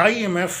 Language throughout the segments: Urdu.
IMF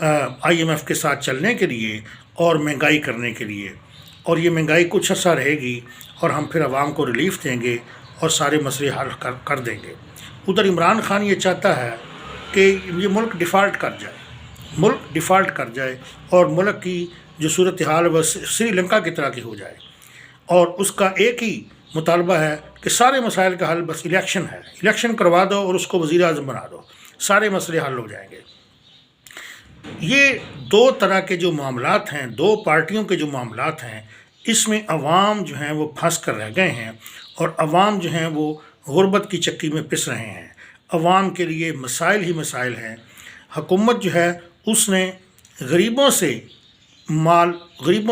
IMF کے ساتھ چلنے کے لیے اور مہنگائی کرنے کے لیے، اور یہ مہنگائی کچھ عرصہ رہے گی اور ہم پھر عوام کو ریلیف دیں گے اور سارے مسئلے حل کر دیں گے۔ ادھر عمران خان یہ چاہتا ہے کہ یہ ملک ڈیفالٹ کر جائے اور ملک کی جو صورتحال وہ سری لنکا کی طرح کی ہو جائے، اور اس کا ایک ہی مطالبہ ہے کہ سارے مسائل کا حل بس الیکشن کروا دو اور اس کو وزیر اعظم بنا دو، سارے مسئلے حل ہو جائیں گے۔ یہ دو طرح کے جو معاملات ہیں، دو پارٹیوں کے جو معاملات ہیں، اس میں عوام جو ہیں وہ پھنس کر رہ گئے ہیں، اور عوام جو ہیں وہ غربت کی چکی میں پس رہے ہیں۔ عوام کے لیے مسائل ہی مسائل ہیں۔ حکومت جو ہے اس نے غریبوں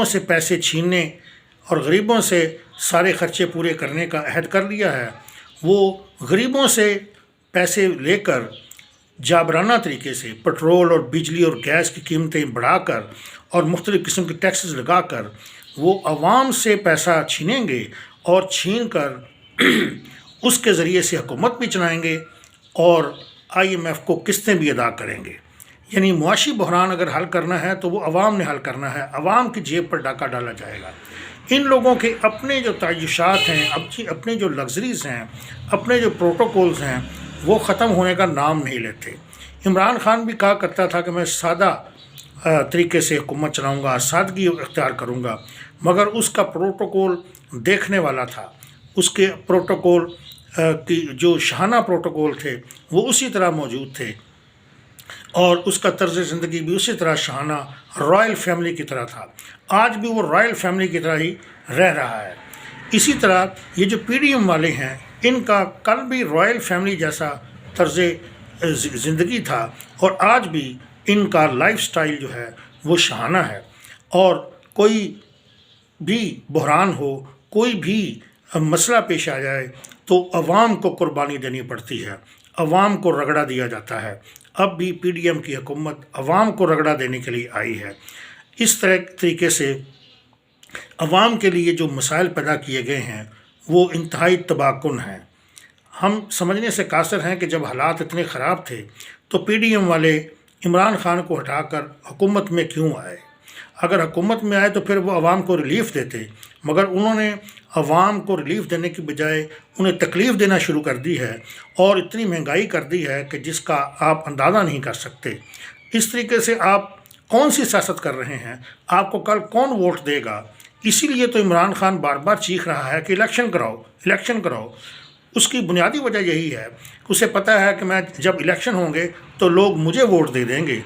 سے پیسے چھیننے اور غریبوں سے سارے خرچے پورے کرنے کا عہد کر لیا ہے۔ وہ غریبوں سے پیسے لے کر جابرانہ طریقے سے پٹرول اور بجلی اور گیس کی قیمتیں بڑھا کر اور مختلف قسم کے ٹیکسز لگا کر وہ عوام سے پیسہ چھینیں گے، اور چھین کر اس کے ذریعے سے حکومت بھی چلائیں گے اور IMF کو قسطیں بھی ادا کریں گے۔ یعنی معاشی بحران اگر حل کرنا ہے تو وہ عوام نے حل کرنا ہے، عوام کی جیب پر ڈاکہ ڈالا جائے گا۔ ان لوگوں کے اپنے جو تعیشات ہیں، اپنے جو لگژریز ہیں، اپنے جو پروٹوکولز ہیں، وہ ختم ہونے کا نام نہیں لیتے۔ عمران خان بھی کہا کرتا تھا کہ میں سادہ طریقے سے حکومت چلاؤں گا، سادگی اختیار کروں گا، مگر اس کا پروٹوکول دیکھنے والا تھا، اس کے پروٹوکول کی جو شاہانہ پروٹوکول تھے وہ اسی طرح موجود تھے، اور اس کا طرز زندگی بھی اسی طرح شاہانہ رائل فیملی کی طرح تھا۔ آج بھی وہ رائل فیملی کی طرح ہی رہ رہا ہے۔ اسی طرح یہ جو PDM والے ہیں، ان کا کل بھی رائل فیملی جیسا طرز زندگی تھا، اور آج بھی ان کا لائف سٹائل جو ہے وہ شاہانہ ہے۔ اور کوئی بھی بحران ہو، کوئی بھی مسئلہ پیش آ جائے تو عوام کو قربانی دینی پڑتی ہے، عوام کو رگڑا دیا جاتا ہے۔ اب بھی PDM کی حکومت عوام کو رگڑا دینے کے لیے آئی ہے۔ اس طریقے سے عوام کے لیے جو مسائل پیدا کیے گئے ہیں وہ انتہائی تباہ کن ہیں۔ ہم سمجھنے سے قاصر ہیں کہ جب حالات اتنے خراب تھے تو PDM والے عمران خان کو ہٹا کر حکومت میں کیوں آئے؟ اگر حکومت میں آئے تو پھر وہ عوام کو ریلیف دیتے، مگر انہوں نے عوام کو ریلیف دینے کی بجائے انہیں تکلیف دینا شروع کر دی ہے، اور اتنی مہنگائی کر دی ہے کہ جس کا آپ اندازہ نہیں کر سکتے۔ اس طریقے سے آپ کون سی سیاست کر رہے ہیں؟ آپ کو کل کون ووٹ دے گا؟ اسی لیے تو عمران خان بار بار چیخ رہا ہے کہ الیکشن کراؤ۔ اس کی بنیادی وجہ یہی ہے، اسے پتہ ہے کہ میں جب الیکشن ہوں گے تو لوگ مجھے ووٹ دے دیں گے۔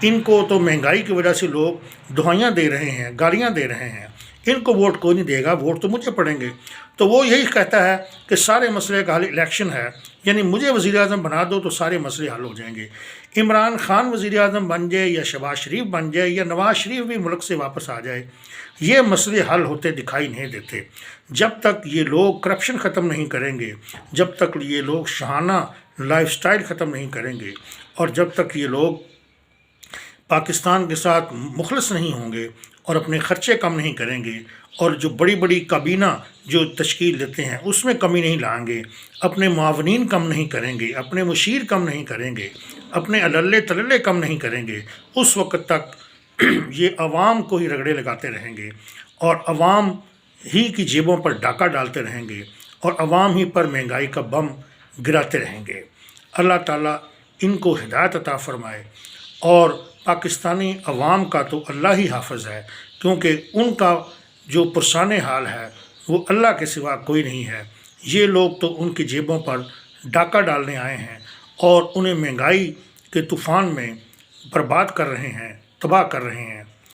ان کو تو مہنگائی کی وجہ سے لوگ دہائیاں دے رہے ہیں، گالیاں دے رہے ہیں، ان کو ووٹ کوئی نہیں دے گا، ووٹ تو مجھے پڑیں گے۔ تو وہ یہی کہتا ہے کہ سارے مسئلے کا حل الیکشن ہے، یعنی مجھے وزیر اعظم بنا دو تو سارے مسئلے حل ہو جائیں گے۔ عمران خان وزیر اعظم بن جائے یا شہباز شریف بن جائے یا نواز شریف بھی ملک سے واپس آ جائے، یہ مسئلے حل ہوتے دکھائی نہیں دیتے۔ جب تک یہ لوگ کرپشن ختم نہیں کریں گے، جب تک یہ لوگ شاہانہ لائف سٹائل ختم نہیں کریں گے، اور جب تک یہ لوگ پاکستان کے ساتھ مخلص نہیں ہوں گے اور اپنے خرچے کم نہیں کریں گے، اور جو بڑی بڑی کابینہ جو تشکیل دیتے ہیں اس میں کمی نہیں لائیں گے، اپنے معاونین کم نہیں کریں گے، اپنے مشیر کم نہیں کریں گے، اپنے عللے تللے کم نہیں کریں گے، اس وقت تک یہ عوام کو ہی رگڑے لگاتے رہیں گے، اور عوام ہی کی جیبوں پر ڈاکہ ڈالتے رہیں گے، اور عوام ہی پر مہنگائی کا بم گراتے رہیں گے۔ اللہ تعالیٰ ان کو ہدایت عطا فرمائے، اور پاکستانی عوام کا تو اللہ ہی حافظ ہے، کیونکہ ان کا جو پرسان حال ہے وہ اللہ کے سوا کوئی نہیں ہے۔ یہ لوگ تو ان کی جیبوں پر ڈاکہ ڈالنے آئے ہیں اور انہیں مہنگائی کے طوفان میں برباد کر رہے ہیں، تباہ کر رہے ہیں۔